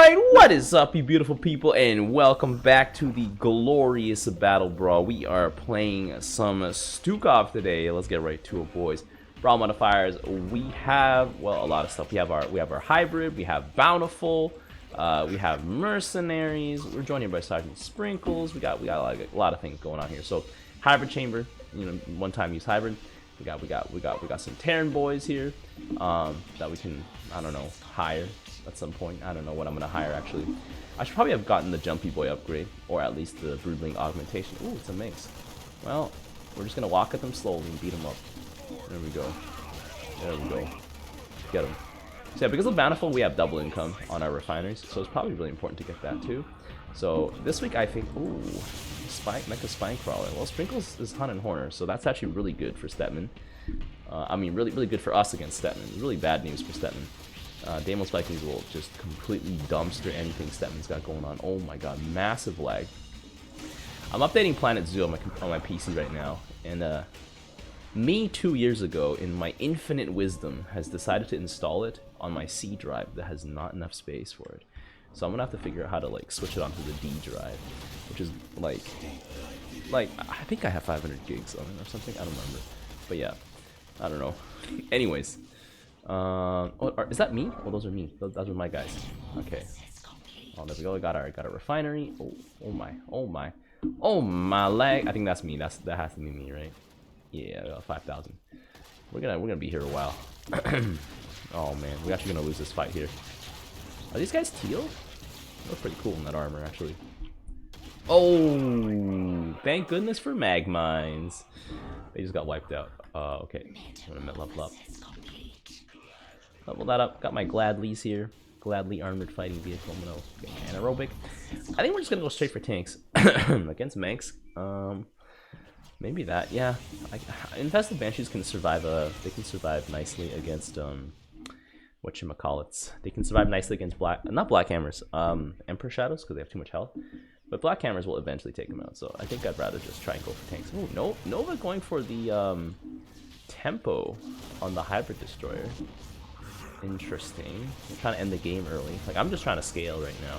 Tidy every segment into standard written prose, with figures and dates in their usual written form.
Alright, what is up, you beautiful people, and welcome back to the glorious Battle Brawl. We are playing some Stukov today. Let's get right to it, boys. Brawl modifiers, we have, well, a lot of stuff. We have our hybrid, we have Bountiful, we have mercenaries. We're joined here by Sergeant Sprinkles. We got like a lot of things going on here. So hybrid chamber, you know, one-time use hybrid. We got some Terran boys here that we can, I don't know, hire at some point. I don't know what I'm gonna hire actually. I should probably have gotten the Jumpy Boy upgrade, or at least the Broodling augmentation. Ooh, it's a Minx. Well, we're just gonna walk at them slowly and beat them up. There we go. There we go. Get them. So yeah, because of Bountiful, we have double income on our refineries, so it's probably really important to get that too. So this week I think, ooh, Mecha Spine Crawler. Well, Sprinkles is Hunt and Horner, so that's actually really good for Stetman. I mean, really good for us against Stetman. Really bad news for Stetman. Deimos Vikings will just completely dumpster anything Stetman's got going on. Oh my god, massive lag. I'm updating Planet Zoo on my PC right now, and me 2 years ago, in my infinite wisdom, has decided to install it on my C drive that has not enough space for it. So I'm gonna have to figure out how to like switch it onto the D drive, which is like I think I have 500 gigs on it or something. I don't remember, but yeah, I don't know. Anyways. Is that me? Oh, those are me. Those are my guys. Okay. Oh, there we go. Got our refinery. Oh my lag. I think that's me. That has to be me, right? Yeah, 5,000. We're gonna be here a while. Oh man, we're actually gonna lose this fight here. Are these guys teal? They look pretty cool in that armor, actually. Oh, thank goodness for mag mines. They just got wiped out. Okay. I'm gonna level up. Level that up. Got my Gladleys here. Gladly armored fighting vehicle. I'm gonna get anaerobic. I think we're just gonna go straight for tanks against Manx. Maybe that. Yeah. Infested Banshees can survive. They can survive nicely against whatchamacallits. They can survive nicely against not Black Hammers. Emperor Shadows because they have too much health. But Black Hammers will eventually take them out. So I think I'd rather just try and go for tanks. Oh no, Nova going for the tempo on the hybrid destroyer. Interesting. I'm trying to end the game early. Like, I'm just trying to scale right now.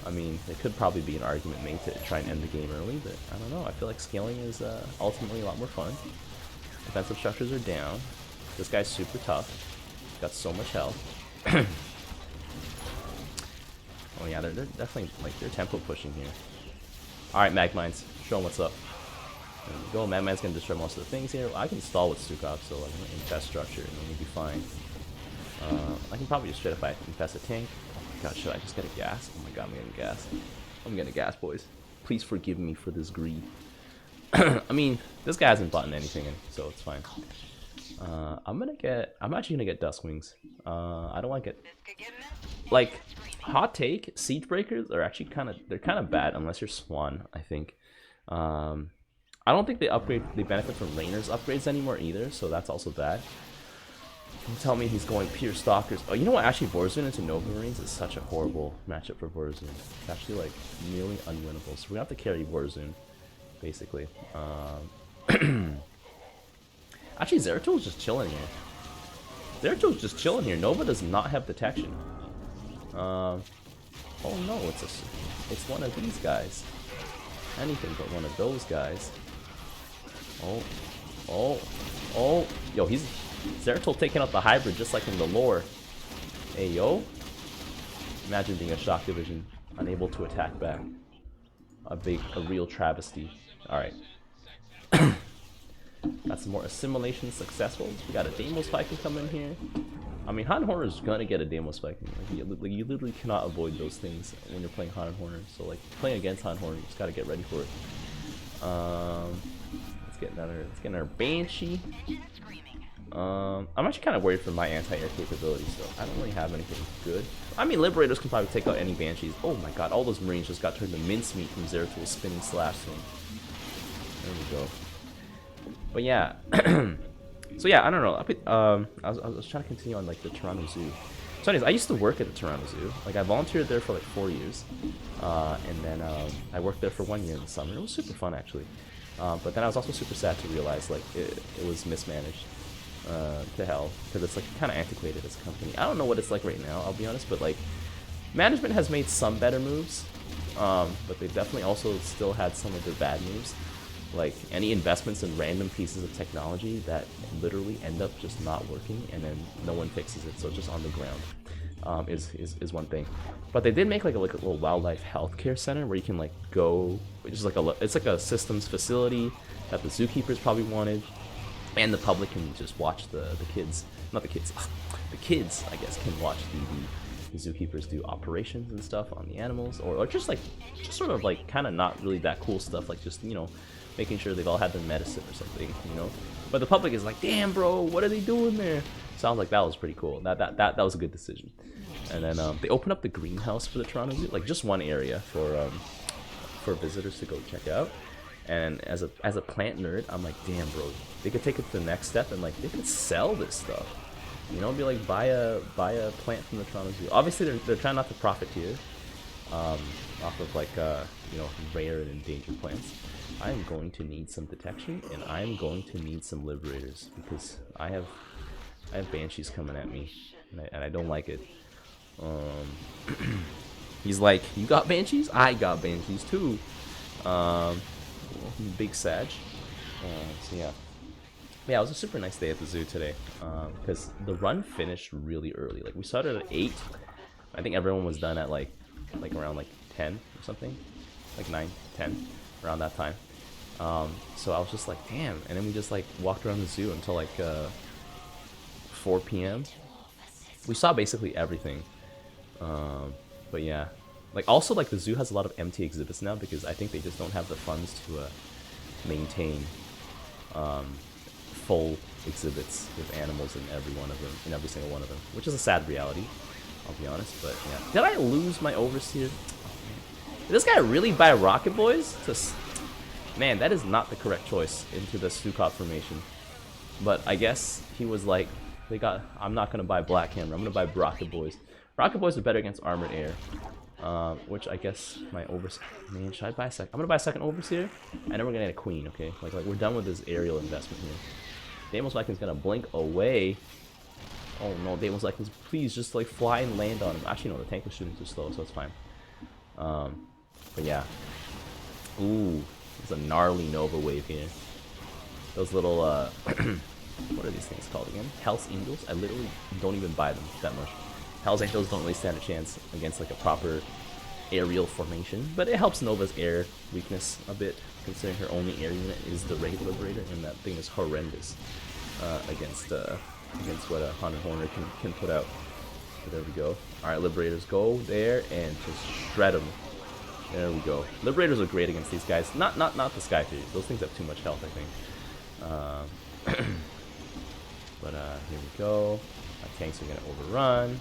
I mean, there could probably be an argument made to try and end the game early, but I don't know. I feel like scaling is ultimately a lot more fun. Defensive structures are down. This guy's super tough. He's got so much health. Oh yeah, they're definitely, like, they're tempo pushing here. Alright, Magmines. Show them what's up. There we go. Magmine's gonna destroy most of the things here. Well, I can stall with Stukov, so I'm gonna infest structure and we'll be fine. I can probably just straight up infest a tank. Oh my god, should I just get a gas? Oh my god, I'm getting gas. I'm getting a gas, boys. Please forgive me for this greed. I mean, this guy hasn't bought anything in, so it's fine. I'm actually gonna get Duskwings. I don't like it. Like, hot take, Siege Breakers are actually they're kind of bad unless you're Swan, I think. I don't think they benefit from Raynor's upgrades anymore either, so that's also bad. Don't tell me he's going pure Stalkers. Oh, you know what? Actually, Vorzun into Nova Marines is such a horrible matchup for Vorzun. It's actually, like, nearly unwinnable. So we're going to have to carry Vorzun, basically. Actually, Zeratul just chilling here. Zeratul's just chilling here. Nova does not have detection. Oh no, it's one of these guys. Anything but one of those guys. Oh. Yo, Zeratul taking out the hybrid just like in the lore. Hey, yo. Imagine being a shock division, unable to attack back. A real travesty. Alright. Got some more assimilation successful. We got a Deimos Viking coming here. I mean, Han Horner's gonna get a Deimos Viking. Like, you literally cannot avoid those things when you're playing Han Horner. So, like, playing against Han Horner, you just gotta get ready for it. Let's get another Banshee. I'm actually kind of worried for my anti-air capabilities, so I don't really have anything good. I mean, Liberators can probably take out any Banshees. Oh my god, all those Marines just got turned to mincemeat from Zeratul's spinning slash thing. There we go. But yeah, so yeah, I don't know. I was trying to continue on like the Toronto Zoo. So anyways, I used to work at the Toronto Zoo. Like, I volunteered there for like 4 years, and then I worked there for 1 year in the summer. It was super fun actually. But then I was also super sad to realize like it was mismanaged. To hell, because it's like kind of antiquated as a company. I don't know what it's like right now, I'll be honest, but like Management has made some better moves, but they definitely also still had some of their bad moves. Like any investments in random pieces of technology that literally end up just not working, and then no one fixes it, so it's just on the ground. Is one thing. But they did make like a little wildlife healthcare center where you can like go, which is like it's like a systems facility that the zookeepers probably wanted, and the public can just watch the kids, not the kids, the kids I guess can watch the zookeepers do operations and stuff on the animals, or just sort of like kind of not really that cool stuff, like just, you know, making sure they've all had their medicine or something, you know. But the public is like, damn bro, what are they doing there? Sounds like that was pretty cool. That was a good decision. And then they opened up the greenhouse for the Toronto Zoo, like just one area for visitors to go check out. And as a plant nerd, I'm like, damn bro, they could take it to the next step and like they could sell this stuff. You know, be like buy a plant from the Toronto Zoo. Obviously they're trying not to profiteer off of like you know, rare and endangered plants. I am going to need some detection, and I am going to need some liberators because I have banshees coming at me, and I don't like it. He's like, you got banshees? I got banshees too. Big Sag. So yeah. Yeah, it was a super nice day at the zoo today, because the run finished really early. Like, we started at 8. I think everyone was done at like around like 10 or something, like 9, 10, around that time. So I was just like, damn. And then we just like walked around the zoo until like 4 p.m. We saw basically everything. But yeah, like also like the zoo has a lot of empty exhibits now because I think they just don't have the funds to maintain full exhibits with animals in every single one of them, which is a sad reality, I'll be honest. But yeah, did I lose my overseer? Did this guy really buy rocket boys? Man, that is not the correct choice into the Stukov formation. But I guess he was like, I'm not gonna buy Black Hammer, I'm gonna buy rocket boys. Rocket boys are better against armored air, which I guess my overseer. Man, should I buy a second? I'm gonna buy a second overseer, and then we're gonna get a queen. Okay, like we're done with this aerial investment here. Deimos Viking's gonna blink away. Oh no, Deimos Vikings, please just like fly and land on him. Actually, no, the tank was shooting too slow, so it's fine. But yeah. Ooh, there's a gnarly Nova wave here. Those little what are these things called again? Hell's Angels. I literally don't even buy them that much. Hell's Angels don't really stand a chance against like a proper aerial formation, but it helps Nova's air weakness a bit, considering her only air unit is the Raid Liberator, and that thing is horrendous against what a Haunted Horner can put out. So there we go. Alright, Liberators, go there and just shred them. There we go. Liberators are great against these guys. Not the Sky Furies. Those things have too much health, I think. But here we go. My tanks are gonna overrun.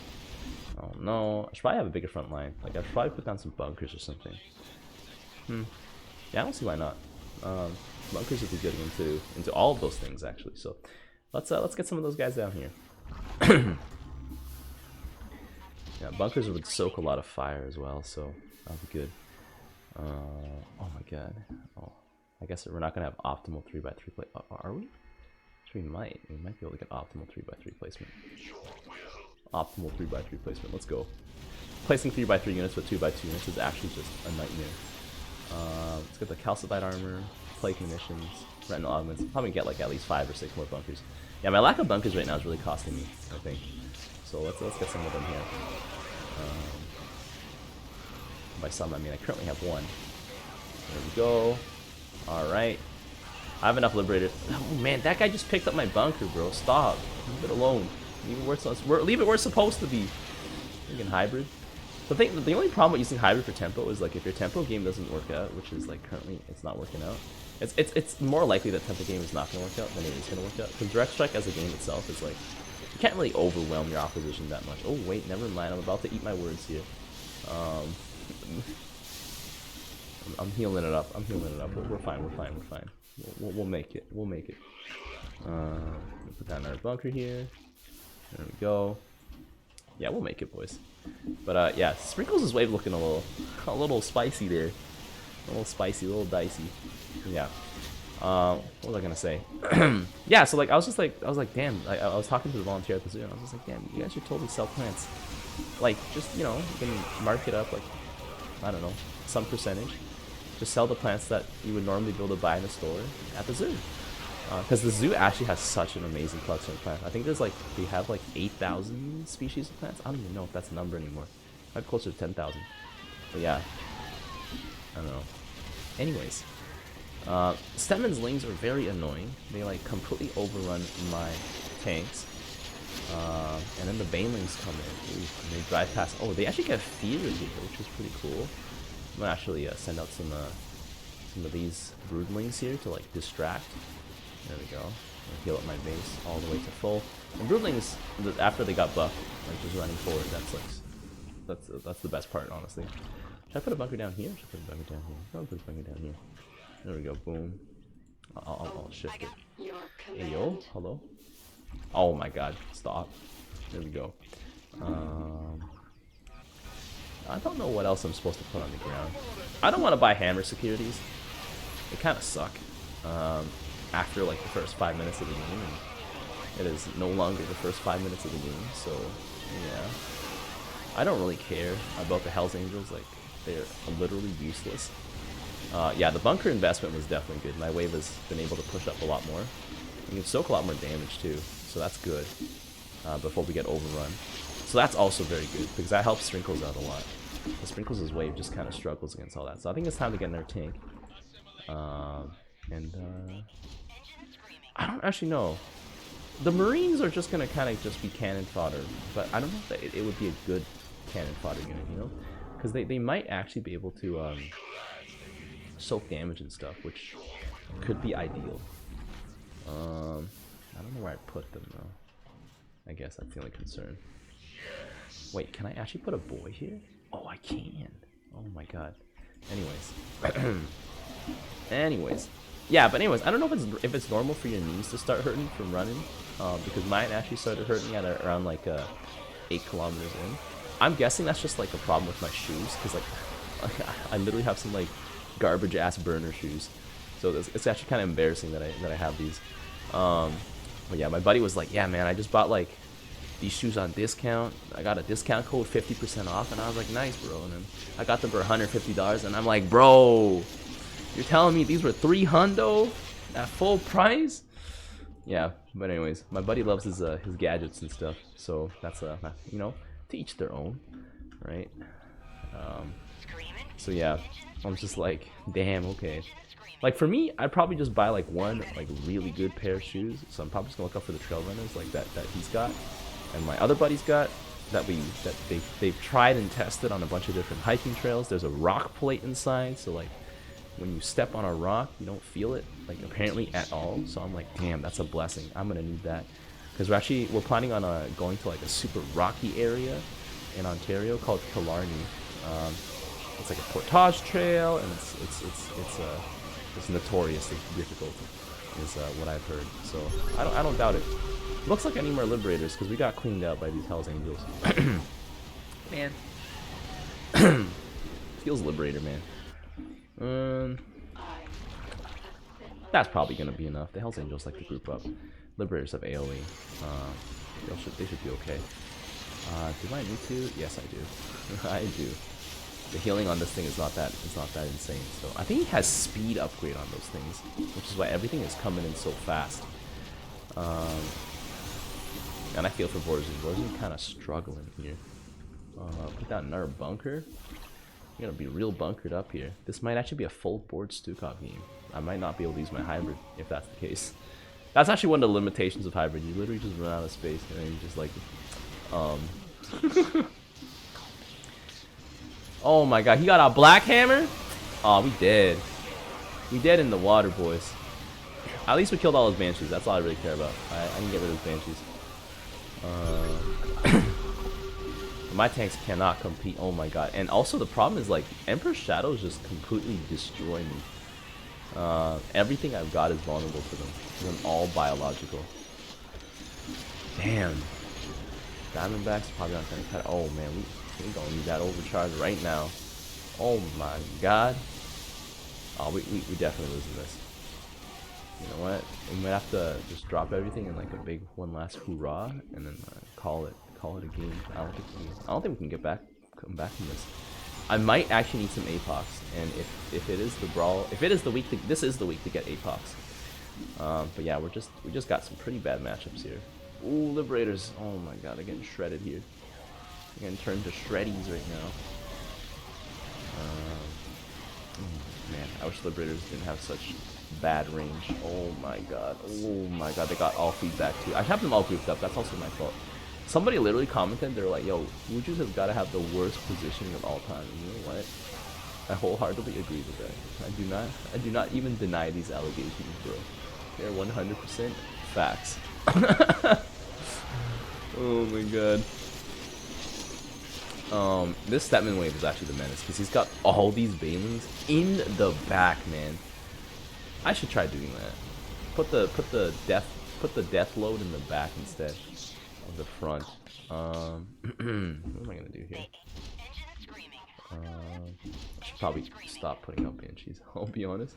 Oh no. I should probably have a bigger front line. Like, I should probably put down some bunkers or something. Yeah, I don't see why not. Bunkers would be good into all of those things actually. So let's get some of those guys down here. Yeah, bunkers would soak a lot of fire as well, so that'll be good. Oh my god. Oh, I guess we're not gonna have optimal 3x3 play. Are we? We might be able to get optimal 3x3 placement. Optimal 3x3 placement. Let's go. Placing 3x3 units with 2x2 units is actually just a nightmare. Let's get the calcified armor, plague munitions, retinal augments. Probably get like at least 5 or 6 more bunkers. Yeah, my lack of bunkers right now is really costing me, I think. So let's get some of them here. By some, I mean I currently have 1. There we go. All right. I have enough Liberators. Oh man, that guy just picked up my bunker, bro. Stop. Leave it alone. Leave it where it's supposed to be. Freaking hybrid. The only problem with using hybrid for tempo is like if your tempo game doesn't work out, which is like currently it's not working out. It's more likely that tempo game is not going to work out than it is going to work out. Because Direct Strike as a game itself is like, you can't really overwhelm your opposition that much. Oh wait, never mind. I'm about to eat my words here. I'm healing it up. We're fine. We'll make it. Put that in our bunker here. There we go. Yeah, we'll make it, boys. But yeah, Sprinkles' wave looking a little spicy there. A little spicy, a little dicey. Yeah. What was I gonna say? Yeah, so like I was like, damn. I was talking to the volunteer at the zoo, and I was just like, damn, you guys should totally sell plants. Like, just, you know, you can mark it up, like, I don't know, some percentage. Just sell the plants that you would normally be able to buy in a store at the zoo. Because the zoo actually has such an amazing collection of plants. I think there's like, they have like 8,000 species of plants. I don't even know if that's a number anymore. Probably closer to 10,000. But yeah, I don't know. Anyways, Stemmen's Lings are very annoying. They like completely overrun my tanks. And then the Banelings come in. Ooh, and they drive past. Oh, they actually get fear here, which is pretty cool. I'm gonna actually send out some of these Broodlings here to like distract. There we go. I'll heal up my base all the way to full. And Broodlings, after they got buffed, like just running forward, that's the best part, honestly. Should I put a bunker down here? Should I put a bunker down here? I'll put a bunker down here. There we go. Boom. I'll shift it. Hey yo, hello. Oh my God! Stop. There we go. I don't know what else I'm supposed to put on the ground. I don't want to buy hammer securities. They kind of suck. After like the first 5 minutes of the game, and it is no longer the first 5 minutes of the game. So yeah, I don't really care about the Hell's Angels. Like, they're literally useless. Yeah, the bunker investment was definitely good. My wave has been able to push up a lot more. You can soak a lot more damage too, so that's good. Before we get overrun. So that's also very good, because that helps Sprinkles out a lot. The Sprinkles' wave just kind of struggles against all that. So I think it's time to get in their tank. I don't actually know. The Marines are just going to kind of just be cannon fodder, but I don't know if that it would be a good cannon fodder unit, you know? Because they might actually be able to soak damage and stuff, which could be ideal. I don't know where I put them though. I guess that's the only concern. Wait, can I actually put a boy here? Oh, I can. Oh my God. Anyways. Yeah, but anyways, I don't know if it's normal for your knees to start hurting from running, because mine actually started hurting at around like 8 kilometers in. I'm guessing that's just like a problem with my shoes, because like I literally have some like garbage ass burner shoes, so it's actually kind of embarrassing that I have these. But yeah, my buddy was like, yeah man, I just bought like these shoes on discount. I got a discount code, 50% off, and I was like, nice bro. And then I got them for $150, and I'm like, bro, you're telling me these were $300 at full price? Yeah, but anyways, my buddy loves his gadgets and stuff, so that's you know, to each their own, right? So yeah, I'm just like, damn, okay. Like for me, I'd probably just buy like one like really good pair of shoes. So I'm probably just gonna look up for the trail runners like that he's got, and my other buddy's got, that they've tried and tested on a bunch of different hiking trails. There's a rock plate inside, so like when you step on a rock, you don't feel it like apparently at all. So I'm like, damn, that's a blessing. I'm gonna need that, because we're planning on going to like a super rocky area in Ontario called Killarney. It's like a portage trail, and it's notoriously difficult, is what I've heard. So I don't doubt it. Looks like I need more liberators, because we got cleaned out by these Hell's Angels. Man, feels liberator, man. That's probably gonna be enough. The Hell's Angels like to group up. Liberators have AOE. They should be okay. Do I need to? Yes, I do. I do. The healing on this thing is not that insane. So I think he has speed upgrade on those things, which is why everything is coming in so fast. And I feel for Borzu. Borzu's kind of struggling here. Put down another bunker. You're gonna be real bunkered up here. This might actually be a full board Stukov game. I might not be able to use my hybrid if that's the case. That's actually one of the limitations of hybrid. You literally just run out of space, and then you just like, oh my god, he got a black hammer? Oh, we dead. We dead in the water, boys. At least we killed all his banshees. That's all I really care about. I can get rid of his banshees. My tanks cannot compete. Oh my god. And also the problem is like Emperor's Shadows just completely destroy me. Everything I've got is vulnerable to them. I'm all biological. Damn. Diamondbacks probably not gonna cut. Oh man, we gonna need that overcharge right now. Oh my god. Oh, we definitely losing this. You know what? We might have to just drop everything in like a big one last hoorah, and then call it call it a game. I don't think we can come back from this. I might actually need some apox, and if it is the brawl, if it is the week, this is the week to get apox. But yeah, we just got some pretty bad matchups here. Ooh, liberators! Oh my god, they're getting shredded here. They're getting turned to shreddies right now. Man, I wish liberators didn't have such bad range. Oh my god, they got all feedback too. I have them all grouped up. That's also my fault. Somebody literally commented, they're like, yo, Wujus have got to have the worst positioning of all time. And you know what? I wholeheartedly agree with that. I do not even deny these allegations, bro. They're 100% facts. Oh my god. This Statman wave is actually the menace because he's got all these Banelings in the back, man. I should try doing that. Put the death load in the back instead of the front. What am I gonna do here? I should probably stop putting out banshees. I'll be honest.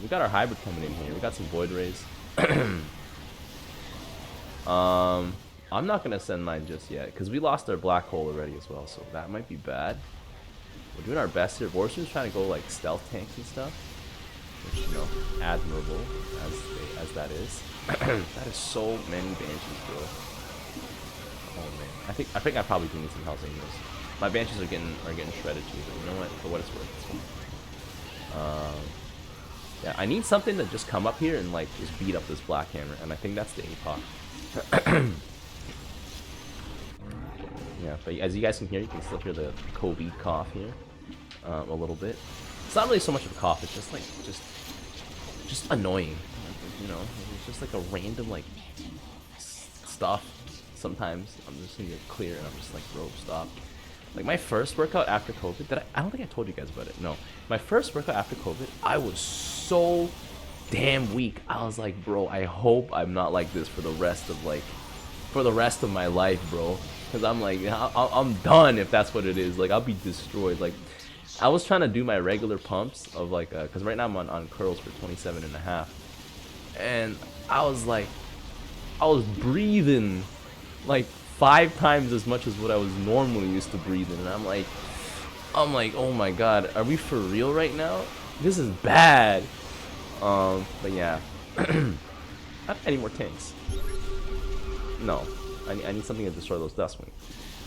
We got our hybrid coming in here. We got some void rays. I'm not gonna send mine just yet because we lost our black hole already as well, so that might be bad. We're doing our best here. Vorster's trying to go like stealth tanks and stuff, which, you know, admirable as that is. That is so many banshees, bro. Oh man, I think I probably do need some help in this. My banshees are getting shredded too, but you know what? For what it's worth, it's fine. Yeah, I need something to just come up here and like just beat up this black hammer, and I think that's the APOC. Yeah, but as you guys can hear, you can still hear the COVID cough here a little bit. It's not really so much of a cough; it's just like just annoying. You know, it's just like a random like stuff. Sometimes I'm just gonna get clear, and I'm just like, bro, stop. Like my first workout after COVID, I don't think I told you guys about it. No, my first workout after COVID, I was so damn weak. I was like, bro, I hope I'm not like this for the rest of my life, bro. Because I'm like, I'm done if that's what it is. Like, I'll be destroyed. Like, I was trying to do my regular pumps of like, because right now I'm on curls for 27.5, and I was breathing like 5 times as much as what I was normally used to breathing, and I'm like, oh my god, are we for real right now? This is bad. But yeah, I need more tanks. No, I need something to destroy those Dustwings.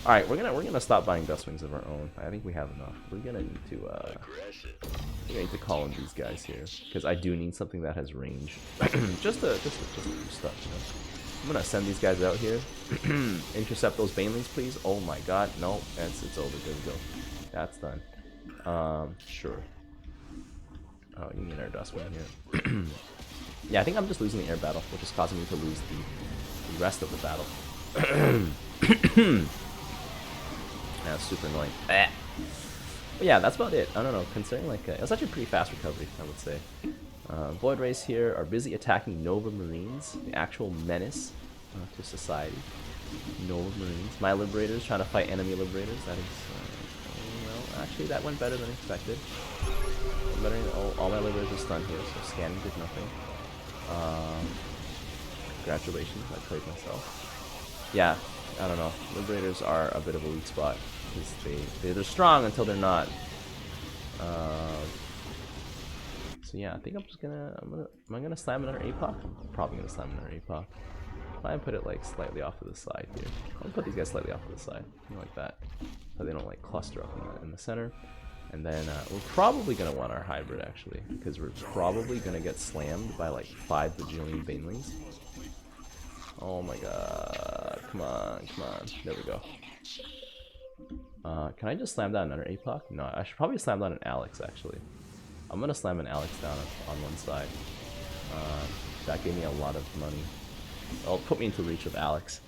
All right, we're gonna stop buying Dustwings of our own. I think we have enough. We're gonna need to call in these guys here because I do need something that has range. just to do stuff, you know. I'm gonna send these guys out here. Intercept those Banelings, please. Oh my god, no, it's over. There we go. That's done. Sure. Oh, you need our Dustwing here. Yeah, I think I'm just losing the air battle, which is causing me to lose the rest of the battle. That's super annoying. But yeah, that's about it. I don't know, considering like it was actually a pretty fast recovery, I would say. Void Rays here are busy attacking Nova Marines, the actual menace to society. Nova Marines. My Liberators trying to fight enemy Liberators. That is, well, actually that went better than expected. All my Liberators are stunned here, so scanning did nothing. Congratulations, I played myself. Yeah, I don't know. Liberators are a bit of a weak spot because they're strong until they're not. So yeah, I think I'm gonna slam another APOC? I'm probably gonna slam another APOC. Try and put it like slightly off to the side here. I'll put these guys slightly off to the side, like that, so they don't like cluster up in the center. And then we're probably gonna want our hybrid actually, because we're probably gonna get slammed by like 5 bajillion Banelings. Oh my god! Come on! There we go. Can I just slam down another APOC? No, I should probably slam down an Alex actually. I'm gonna slam an Alex down on one side. That gave me a lot of money. It'll put me into reach of Alex.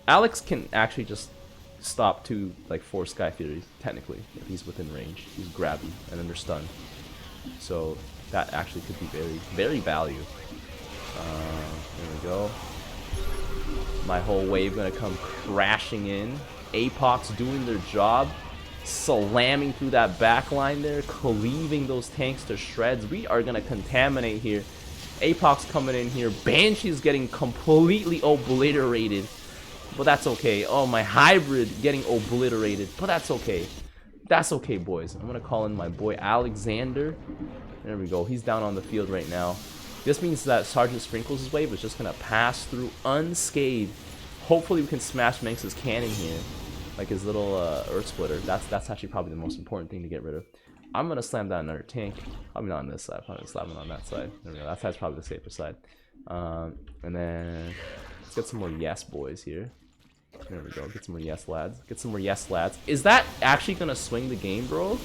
Alex can actually just stop 4 Sky Furies, technically, if he's within range. He's grabby, and then they're stunned. So that actually could be very, very value. There we go. My whole wave gonna come crashing in. APOC's doing their job. Slamming through that back line there, cleaving those tanks to shreds. We are gonna contaminate here. APOC's coming in here. Banshee's getting completely obliterated but that's okay. Oh, my hybrid getting obliterated, but that's okay. That's okay, boys. I'm gonna call in my boy Alexander. There we go. He's down on the field right now. This means that Sergeant Sprinkles' wave is just gonna pass through unscathed. Hopefully we can smash Manx's cannon here, like his little Earth Splitter. That's actually probably the most important thing to get rid of. I'm gonna slam down another tank. Probably not on this side. Probably slam it on that side. There we go. That side's probably the safer side. And then let's get some more yes boys here. There we go. Get some more yes lads. Get some more yes lads. Is that actually gonna swing the game, bro?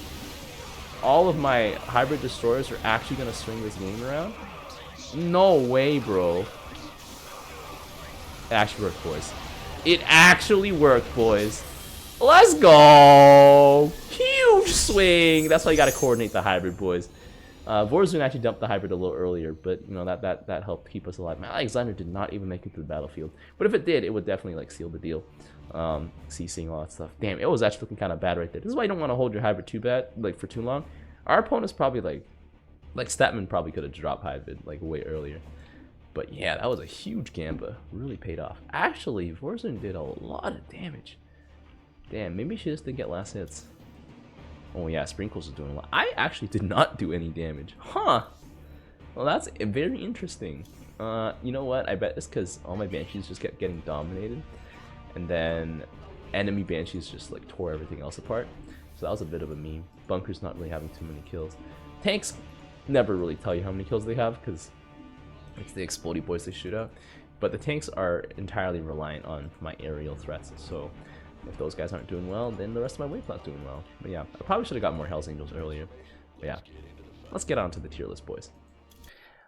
All of my hybrid destroyers are actually gonna swing this game around? No way, bro. It actually worked, boys. It actually worked, boys. Let's go! Huge swing! That's why you gotta coordinate the hybrid, boys. Vorzun actually dumped the hybrid a little earlier, but you know that helped keep us alive. Man, Alexander did not even make it to the battlefield. But if it did, it would definitely like seal the deal. CCing all that stuff. Damn, it was actually looking kind of bad right there. This is why you don't want to hold your hybrid too bad, like for too long. Our opponent's probably like Statman probably could have dropped hybrid like way earlier. But yeah, that was a huge gamba. Really paid off. Actually, Vorzun did a lot of damage. Damn, maybe she just didn't get last hits. Oh yeah, Sprinkles is doing a lot. I actually did not do any damage. Huh. Well, that's very interesting. You know what? I bet it's because all my Banshees just kept getting dominated. And then enemy Banshees just like tore everything else apart. So that was a bit of a meme. Bunker's not really having too many kills. Tanks never really tell you how many kills they have because it's the explodey boys they shoot out. But the tanks are entirely reliant on my aerial threats. So if those guys aren't doing well, then the rest of my wave's not doing well. But yeah, I probably should have got more Hells Angels earlier. But yeah, let's get on to the tier list, boys.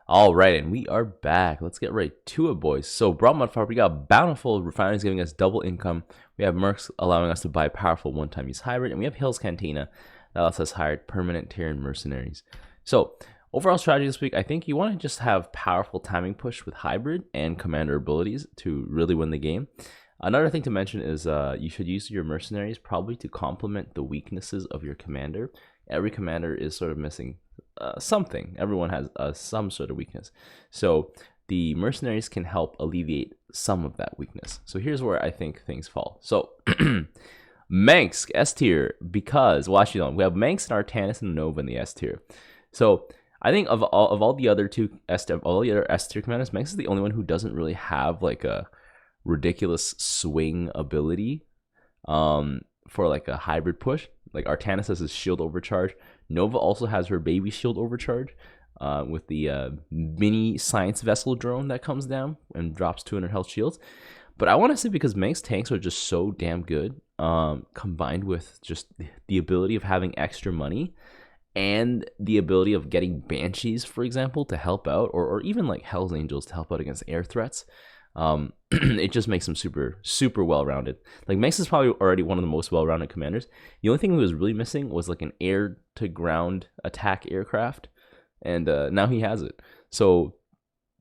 Alright, and we are back. Let's get right to it, boys. So, Brawl Modifier, we got Bountiful Refineries giving us double income. We have MERCS allowing us to buy powerful one-time use hybrid. And we have Hill's CANTINA that lets us hire permanent Terran mercenaries. So, overall strategy this week, I think you want to just have powerful timing push with hybrid and commander abilities to really win the game. Another thing to mention is you should use your mercenaries probably to complement the weaknesses of your commander. Every commander is sort of missing something. Everyone has some sort of weakness. So the mercenaries can help alleviate some of that weakness. So here's where I think things fall. So Manx, S tier, because, well actually no, we have Manx and Artanis and Nova in the S tier. So I think of all the other S tier commanders, Manx is the only one who doesn't really have like a ridiculous swing ability for like a hybrid push. Like Artanis has his shield overcharge. Nova also has her baby shield overcharge with the mini science vessel drone that comes down and drops 200 health shields. But I want to say because Manx tanks are just so damn good, combined with just the ability of having extra money and the ability of getting Banshees, for example, to help out, or even like Hell's Angels to help out against air threats. It just makes them super well-rounded. Like Manx is probably already one of the most well-rounded commanders. The only thing he was really missing was like an air-to-ground attack aircraft, and now he has it. So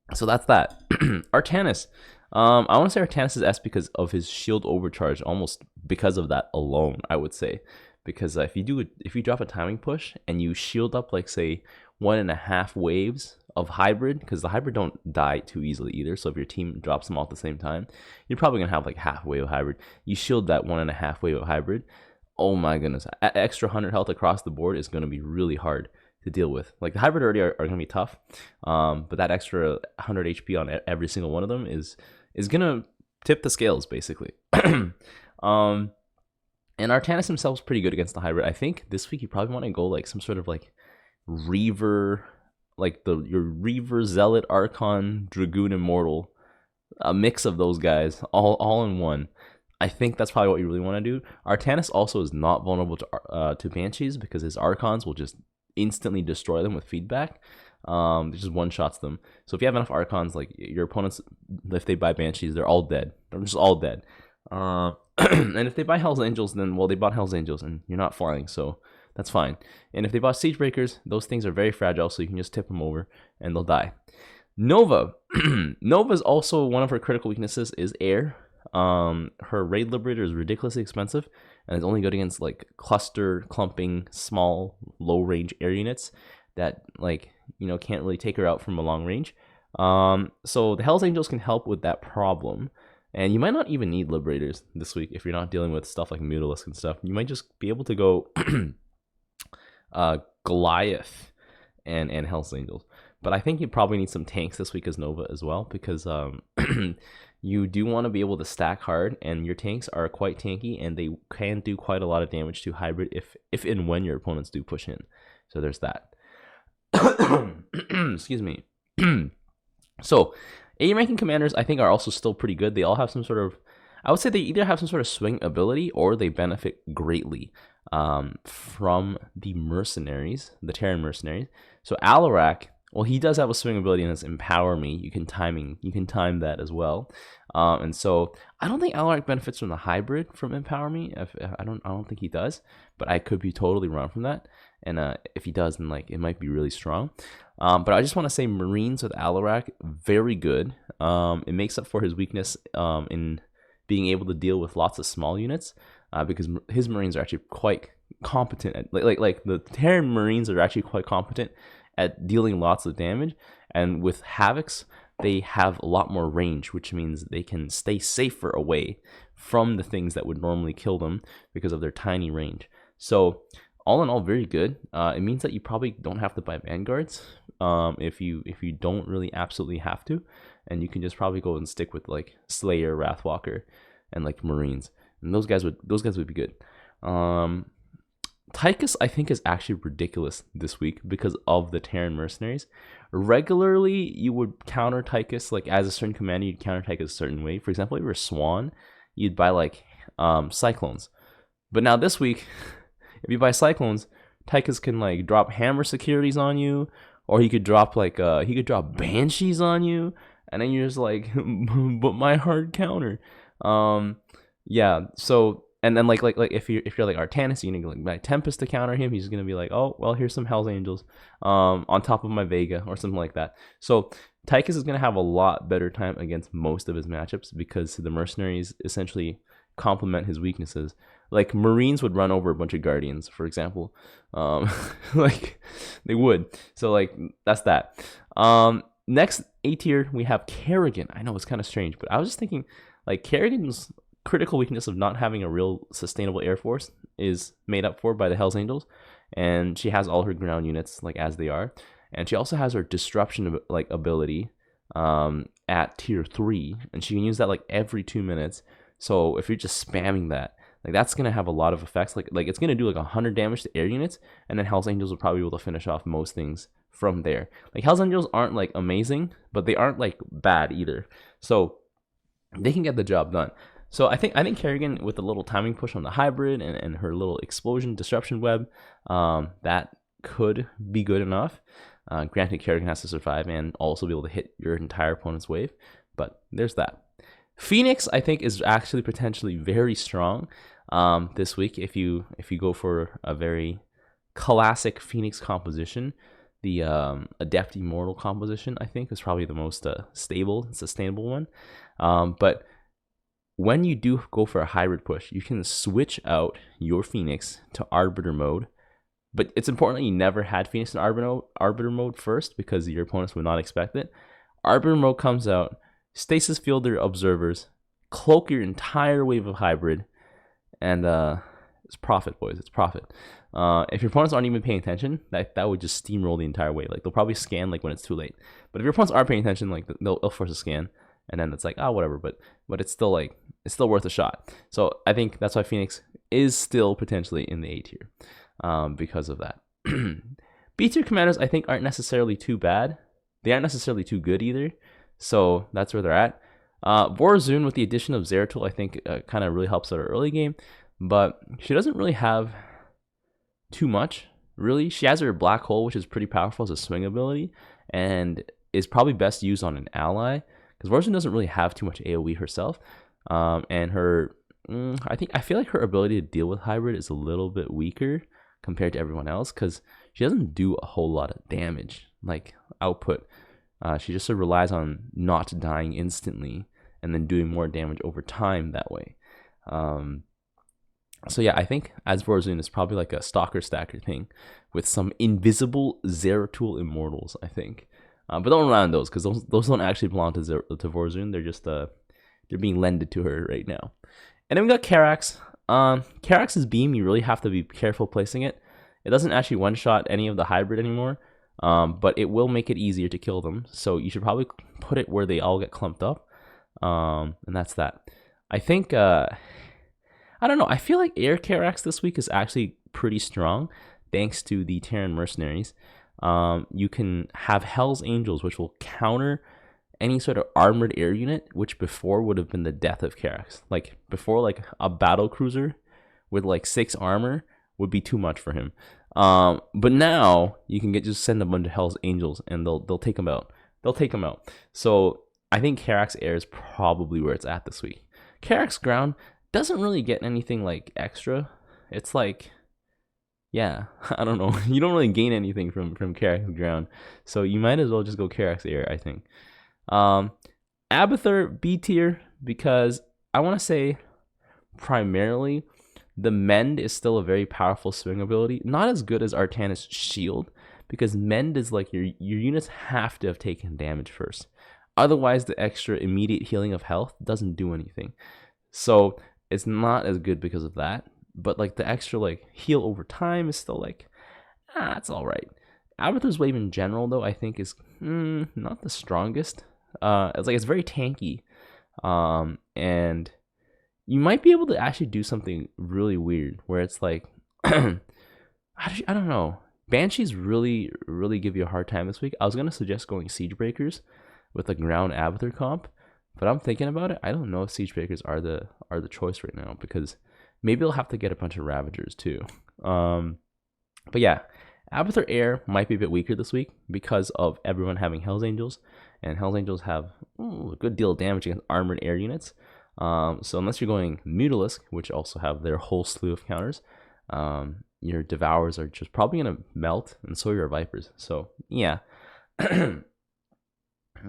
that's that. Artanis. I want to say Artanis is S because of his shield overcharge, almost because of that alone, I would say. Because if you drop a timing push and you shield up like say 1.5 waves of hybrid, because the hybrid don't die too easily either, so if your team drops them all at the same time, you're probably gonna have like half wave of hybrid. You shield that 1.5 wave of hybrid, oh my goodness, extra 100 health across the board is gonna be really hard to deal with. Like the hybrid already are gonna be tough, but that extra 100 HP on every single one of them is gonna tip the scales basically. And Artanis himself is pretty good against the hybrid. I think this week you probably want to go like some sort of like Reaver, like your Reaver, Zealot, Archon, Dragoon, Immortal, a mix of those guys all in one. I think that's probably what you really want to do. Artanis also is not vulnerable to Banshees because his Archons will just instantly destroy them with feedback. It just one-shots them. So if you have enough Archons, like your opponents, if they buy Banshees, they're all dead. They're just all dead. And if they buy Hell's Angels, then, well, they bought Hell's Angels and you're not flying, so that's fine. And if they bought Siege Breakers, those things are very fragile, so you can just tip them over and they'll die. Nova. Nova's also, one of her critical weaknesses is air. Her Raid Liberator is ridiculously expensive and is only good against like cluster, clumping, small, low-range air units that, like, you know, can't really take her out from a long range. So the Hell's Angels can help with that problem. And you might not even need Liberators this week if you're not dealing with stuff like Mutalisk and stuff. You might just be able to go Goliath and Hell's Angels. But I think you probably need some tanks this week as Nova as well, because you do want to be able to stack hard, and your tanks are quite tanky, and they can do quite a lot of damage to hybrid if and when your opponents do push in. So there's that. Excuse me. So, A ranking commanders I think are also still pretty good. They all have some sort of, I would say they either have some sort of swing ability or they benefit greatly from the mercenaries, the Terran mercenaries. So Alarak, well, he does have a swing ability in his Empower Me. You can time that as well. And so I don't think Alarak benefits from the hybrid from Empower Me. I don't think he does, but I could be totally wrong from that. And if he does, then like it might be really strong. But I just want to say Marines with Alarak, very good. It makes up for his weakness in being able to deal with lots of small units, because his Marines are actually quite competent at, like the Terran Marines are actually quite competent at dealing lots of damage. And with Havocs, they have a lot more range, which means they can stay safer away from the things that would normally kill them because of their tiny range. So all in all, very good. It means that you probably don't have to buy Vanguards if you don't really absolutely have to, and you can just probably go and stick with like Slayer, Wrathwalker, and like Marines, and those guys would be good. Tychus I think is actually ridiculous this week because of the Terran mercenaries. Regularly you would counter Tychus, like as a certain commander you'd counter Tychus a certain way. For example, if you were Swan, you'd buy like Cyclones. But now this week, if you buy Cyclones, Tychus can like drop Hammer securities on you, or he could drop like he could drop Banshees on you, and then you're just like, but my hard counter. Yeah. So and then like if you're like Artanis, you're gonna like buy Tempest to counter him. He's gonna be like, oh well, here's some Hell's Angels on top of my Vega or something like that. So Tychus is gonna have a lot better time against most of his matchups because the mercenaries essentially complement his weaknesses. Like Marines would run over a bunch of Guardians, for example. Like they would. So like that's that. Next A tier we have Kerrigan. I know it's kind of strange, but I was just thinking like Kerrigan's critical weakness of not having a real sustainable air force is made up for by the Hell's Angels, and she has all her ground units like as they are, and she also has her disruption like ability at tier 3, and she can use that like every 2 minutes. So if you're just spamming that, like that's gonna have a lot of effects. Like it's gonna do like 100 damage to air units, and then Hell's Angels will probably be able to finish off most things from there. Like Hell's Angels aren't like amazing, but they aren't like bad either. So they can get the job done. So I think Kerrigan with a little timing push on the hybrid and her little explosion disruption web, that could be good enough. Granted, Kerrigan has to survive and also be able to hit your entire opponent's wave, but there's that. Phoenix I think is actually potentially very strong this week if you go for a very classic Phoenix composition. The Adept Immortal composition I think is probably the most stable and sustainable one. But when you do go for a hybrid push, you can switch out your Phoenix to Arbiter mode. But it's important that you never had Phoenix in Arbiter mode first because your opponents would not expect it. Arbiter mode comes out, stasis field your observers, cloak your entire wave of hybrid, and it's profit, boys. It's profit. If your opponents aren't even paying attention, that would just steamroll the entire wave. Like they'll probably scan like when it's too late. But if your opponents are paying attention, like they'll force a scan. And then it's like, oh, whatever, but it's still like, it's still worth a shot. So I think that's why Phoenix is still potentially in the A tier because of that. B tier commanders I think aren't necessarily too bad. They aren't necessarily too good either. So that's where they're at. Vorazun with the addition of Zeratul I think kind of really helps out her early game, but she doesn't really have too much, really. She has her Black Hole, which is pretty powerful as a swing ability, and is probably best used on an ally. Because Vorazun doesn't really have too much AoE herself, and her, I feel like her ability to deal with hybrid is a little bit weaker compared to everyone else because she doesn't do a whole lot of damage, like output. She just sort of relies on not dying instantly and then doing more damage over time that way. So yeah, I think as Vorazun is probably like a Stalker Stacker thing with some invisible Zeratul Immortals, I think. But don't rely on those because those don't actually belong to Vorazun. They're just they're being lended to her right now. And then we got Karax. Karax's beam, you really have to be careful placing it. It doesn't actually one-shot any of the hybrid anymore, but it will make it easier to kill them. So you should probably put it where they all get clumped up, and that's that. I think, I don't know, I feel like Air Karax this week is actually pretty strong, thanks to the Terran mercenaries. You can have Hell's Angels, which will counter any sort of armored air unit, which before would have been the death of Karax. Like before, like a battle cruiser with like 6 armor would be too much for him. But now you can just send a bunch of Hell's Angels and they'll take him out. They'll take him out. So I think Karax air is probably where it's at this week. Karax ground doesn't really get anything like extra. It's like, yeah, I don't know. You don't really gain anything from Karax ground. So you might as well just go Karax air, I think. Abathur B tier, because I want to say primarily the Mend is still a very powerful swing ability. Not as good as Artanis Shield, because Mend is like your units have to have taken damage first. Otherwise, the extra immediate healing of health doesn't do anything. So it's not as good because of that. But like the extra like heal over time is still like, it's all right. Abathur's wave in general, though, I think is not the strongest. It's very tanky, and you might be able to actually do something really weird where it's like, I don't know. Banshees really give you a hard time this week. I was gonna suggest going Siege Breakers with a ground Abathur comp, but I'm thinking about it. I don't know if Siege Breakers are the choice right now, because maybe they'll have to get a bunch of Ravagers too. But yeah, Abathur Air might be a bit weaker this week because of everyone having Hell's Angels, and Hell's Angels have a good deal of damage against armored air units. So unless you're going Mutalisk, which also have their whole slew of counters, your Devours are just probably going to melt, and so are your Vipers. So yeah.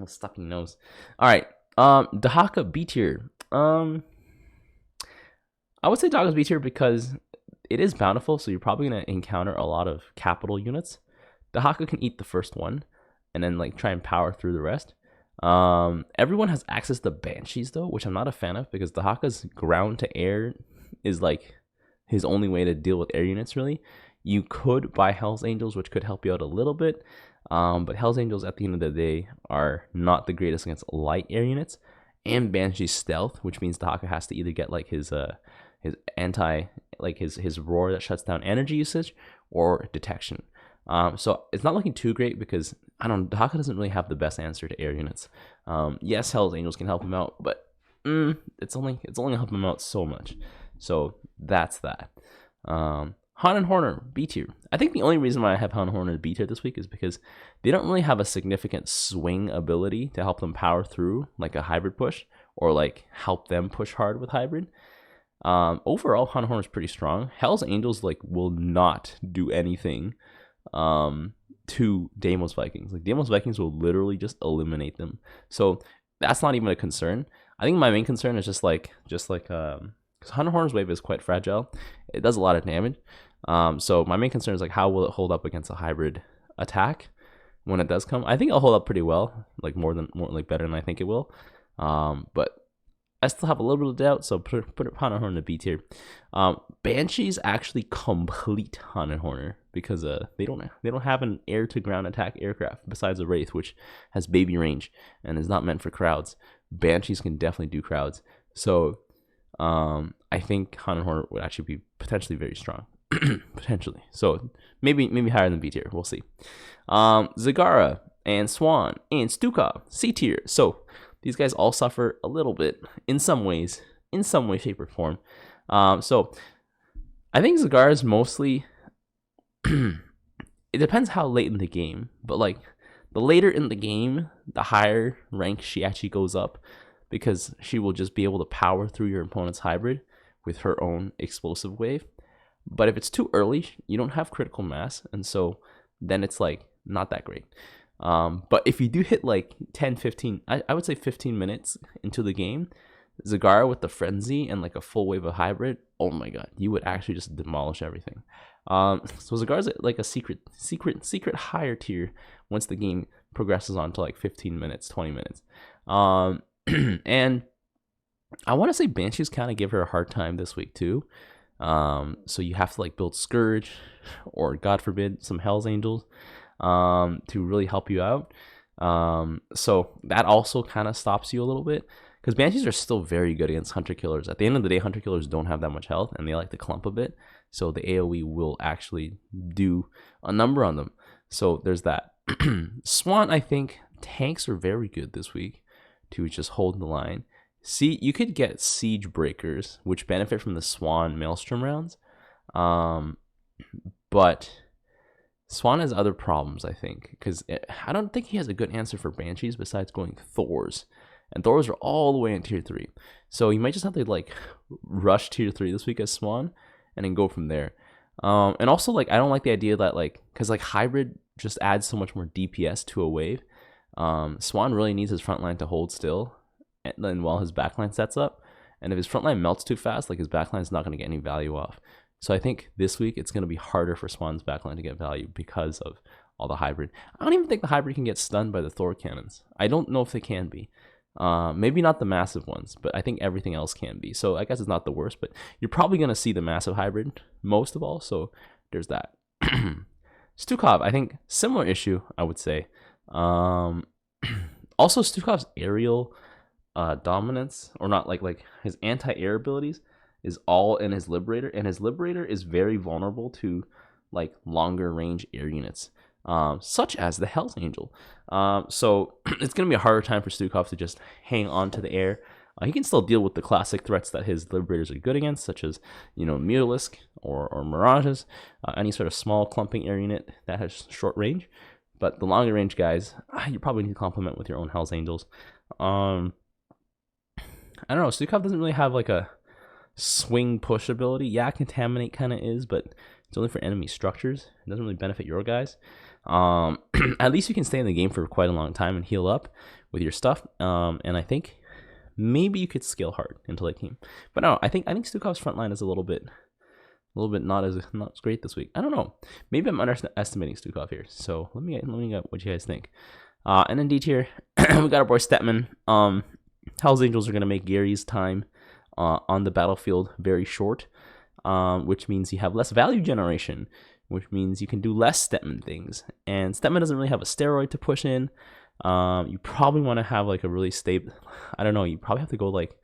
Stuffy nose. All right. Dahaka B tier. I would say Dahaka's B tier because it is bountiful, so you're probably going to encounter a lot of capital units. Dahaka can eat the first one and then like try and power through the rest. Everyone has access to Banshees though, which I'm not a fan of, because Dahaka's ground to air is like his only way to deal with air units really. You could buy Hell's Angels, which could help you out a little bit, but Hell's Angels at the end of the day are not the greatest against light air units. And Banshee's stealth, which means Dahaka has to either get like his roar that shuts down energy usage, or detection. So it's not looking too great because Dahaka doesn't really have the best answer to air units. Yes, Hell's Angels can help him out, but it's only gonna help him out so much. So that's that. Han and Horner B tier. I think the only reason why I have Han and Horner B tier this week is because they don't really have a significant swing ability to help them power through like a hybrid push, or like help them push hard with hybrid. Overall, Han and Horner is pretty strong. Hell's Angels like will not do anything to Deimos Vikings. Like Deimos Vikings will literally just eliminate them. So that's not even a concern. I think my main concern is just like because Han and Horner's wave is quite fragile. It does a lot of damage. So my main concern is like, how will it hold up against a hybrid attack when it does come? I think it'll hold up pretty well, like more better than I think it will. But I still have a little bit of doubt, so put Han and Horner in the B tier. Banshees actually complete Han and Horner because they don't have an air to ground attack aircraft besides a Wraith, which has baby range and is not meant for crowds. Banshees can definitely do crowds, so I think Han and Horner would actually be potentially very strong. Potentially, so maybe higher than B tier. We'll see. Zagara and Swan and Stukov C tier. So these guys all suffer a little bit in some way, shape, or form. So I think Zagara is mostly. It depends how late in the game, but like the later in the game, the higher rank she actually goes up, because she will just be able to power through your opponent's hybrid with her own explosive wave. But if it's too early, you don't have critical mass, and so then it's like not that great. But if you do hit like 10, 15, I would say 15 minutes into the game, Zagara with the frenzy and like a full wave of hybrid, oh my god, you would actually just demolish everything. So Zagara's like a secret higher tier once the game progresses on to like 15 minutes, 20 minutes. And I want to say Banshees kind of give her a hard time this week too. So you have to like build Scourge or God forbid some Hell's Angels to really help you out. So that also kind of stops you a little bit, because Banshees are still very good against Hunter Killers. At the end of the day, Hunter Killers don't have that much health and they like to clump a bit. So the AoE will actually do a number on them. So there's that. Swan, I think tanks are very good this week to just hold the line. See, you could get Siege Breakers, which benefit from the Swan Maelstrom rounds. But Swan has other problems, I think, because I don't think he has a good answer for Banshees besides going Thors. And Thors are all the way in tier 3. So you might just have to like rush tier 3 this week as Swan and then go from there. And also, like, I don't like the idea that, like, because like hybrid just adds so much more DPS to a wave. Swan really needs his front line to hold still, and then while his backline sets up. And if his front line melts too fast, like, his backline is not going to get any value off. So I think this week it's going to be harder for Swan's backline to get value because of all the hybrid. I don't even think the hybrid can get stunned by the Thor cannons. I don't know if they can be. Maybe not the massive ones, but I think everything else can be. So I guess it's not the worst, but you're probably going to see the massive hybrid most of all. So there's that. Stukov, I think similar issue, I would say. Also, Stukov's aerial dominance, or not, like his anti-air abilities is all in his Liberator, and his Liberator is very vulnerable to like longer range air units, such as the Hell's Angel. So it's going to be a harder time for Stukov to just hang on to the air. He can still deal with the classic threats that his Liberators are good against, such as, you know, Mutalisk or Mirages, any sort of small clumping air unit that has short range. But the longer range guys, you probably need to complement with your own Hell's Angels. I don't know, Stukov doesn't really have like a swing push ability. Yeah, Contaminate kind of is, but it's only for enemy structures. It doesn't really benefit your guys. At least you can stay in the game for quite a long time and heal up with your stuff. And I think maybe you could scale hard into late game. But no, I think Stukov's front line is a little bit not as great this week. I don't know. Maybe I'm underestimating Stukov here. So let me get what you guys think. And then D tier, we got our boy Stetman. Hell's Angels are gonna make Gary's time on the battlefield very short, which means you have less value generation, which means you can do less Stetman things. And Stetman doesn't really have a steroid to push in. You probably want to have like a really stable, I don't know, you probably have to go like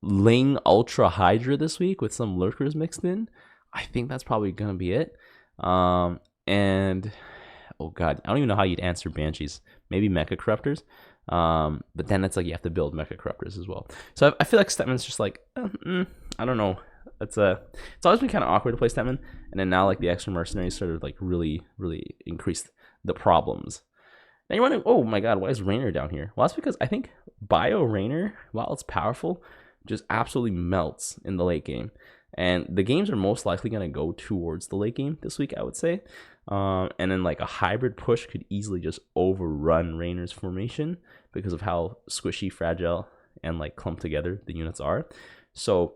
Ling Ultra Hydra this week with some lurkers mixed in. I think that's probably gonna be it. And oh god, I don't even know how you'd answer Banshees. Maybe Mecha Corruptors. But then it's like you have to build Mecha Corruptors as well. So I feel like Stetman's just like, I don't know. It's always been kind of awkward to play Stetman, and then now like the extra mercenaries sort of like really increased the problems. Now you're wondering, oh my god, why is Raynor down here? Well, that's because I think Bio Raynor, while it's powerful, just absolutely melts in the late game. And the games are most likely going to go towards the late game this week, I would say. And then like a hybrid push could easily just overrun Raynor's formation because of how squishy, fragile, and like clumped together the units are. So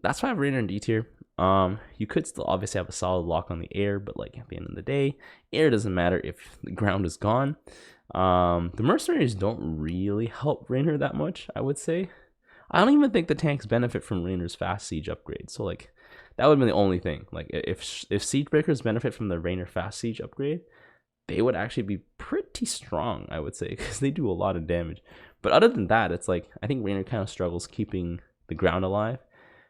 that's why I have Raynor in D tier. You could still obviously have a solid lock on the air, but like at the end of the day, air doesn't matter if the ground is gone. The mercenaries don't really help Raynor that much, I would say. I don't even think the tanks benefit from Raynor's fast siege upgrade. So like that would be the only thing. Like if siege breakers benefit from the Raynor fast siege upgrade, they would actually be pretty strong, I would say, because they do a lot of damage. But other than that, it's like I think Raynor kind of struggles keeping the ground alive.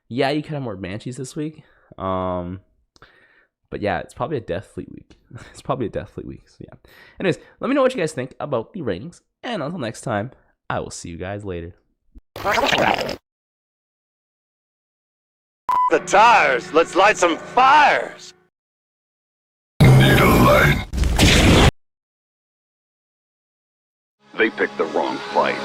Yeah, you could have more Banshees this week. But yeah, it's probably a death fleet week. It's probably a death fleet week. So yeah. Anyways, let me know what you guys think about the ratings. And until next time, I will see you guys later. The tires! Let's light some fires! Need a light? They picked the wrong fight.